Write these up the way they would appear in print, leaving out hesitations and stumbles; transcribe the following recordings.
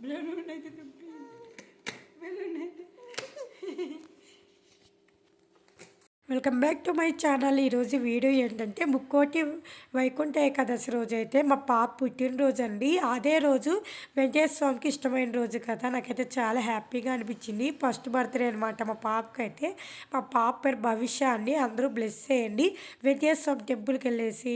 Balloon అయితే తిప్పి balloon అయితే welcome back to my channel. ఈరోజు వీడియో ఏంటంటే ముక్కోటి వైకుంఠ ఏకాదశి రోజు అయితే మా పాప పుట్టినరోజు అండి. అదే రోజు వెంకటేశ్వర స్వామికి ఇష్టమైన రోజు కదా, నాకైతే చాలా హ్యాపీగా అనిపించింది. ఫస్ట్ బర్త్డే అనమాట మా పాపకి అయితే. మా పాప పేరు భవిష్య అండి. అందరూ బ్లెస్ చేయండి. వెంకటేశ్వర స్వామి టెంపుల్కి వెళ్ళేసి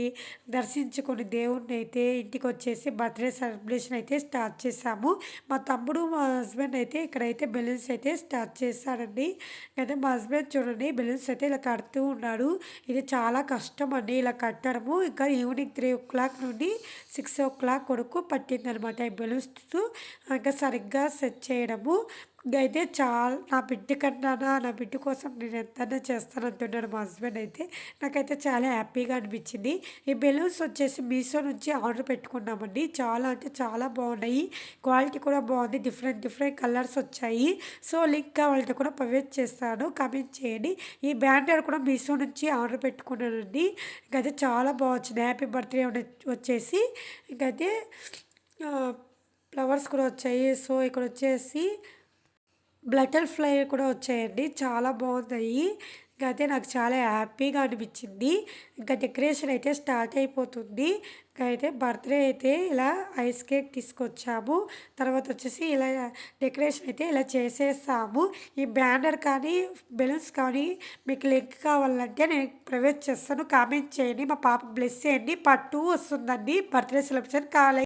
దర్శించుకొని దేవుణ్ణి అయితే ఇంటికి వచ్చేసి బర్త్డే సెలబ్రేషన్ అయితే స్టార్ట్ చేసాము. మా తమ్ముడు మా హస్బెండ్ అయితే ఇక్కడైతే బెలూన్స్ అయితే స్టార్ట్ చేశాడండి. అయితే మా హస్బెండ్ చూడండి బెలూన్స్ అయితే ఇలా కడుతూ ఉన్నాడు. ఇది చాలా కష్టం అండి ఇలా కట్టడము. ఇంకా ఈవినింగ్ 3 o'clock నుండి 6 o'clock వరకు పట్టిందనమాట ఈ బెలూన్స్ ఇంకా సరిగ్గా సెట్ చేయడము. అయితే చాలా నా బిడ్డ కన్నా నా బిడ్డ కోసం నేను ఎంతైనా చేస్తాను అంటున్నాడు మా హస్బెండ్ అయితే. నాకైతే చాలా హ్యాపీగా అనిపించింది. ఈ బెలూన్స్ వచ్చేసి మీషో నుంచి ఆర్డర్ పెట్టుకున్నామండి. చాలా అంటే చాలా బాగున్నాయి. క్వాలిటీ కూడా బాగుంది. డిఫరెంట్ కలర్స్ వచ్చాయి. సో లింక్ కావాలంటే కూడా ప్రొవైడ్ చేస్తాను, కామెంట్ చేయండి. ఈ బ్యానర్ కూడా మీషో నుంచి ఆర్డర్ పెట్టుకున్నానండి. ఇంకైతే చాలా బాగా వచ్చింది. హ్యాపీ బర్త్డే వచ్చేసి ఇంకైతే ఫ్లవర్స్ కూడా వచ్చాయి. సో ఇక్కడ వచ్చేసి బటర్ఫ్లై కూడా వచ్చాయండి. చాలా బాగున్నాయి. అయితే నాకు చాలా హ్యాపీగా అనిపించింది. ఇంకా డెకరేషన్ అయితే స్టార్ట్ అయిపోతుంది. ఇంకా అయితే బర్త్డే అయితే ఇలా ఐస్ కేక్ తీసుకొచ్చాము. తర్వాత వచ్చేసి ఇలా డెకరేషన్ అయితే ఇలా చేసేసాము. ఈ బ్యానర్ కానీ బెలూన్స్ కానీ మీకు లింక్ కావాలంటే నేను ప్రొవైడ్ చేస్తాను, కామెంట్ చేయండి. మా పాప బ్లెస్ చేయండి. part 2 వస్తుందండి బర్త్డే సెలబ్రేషన్.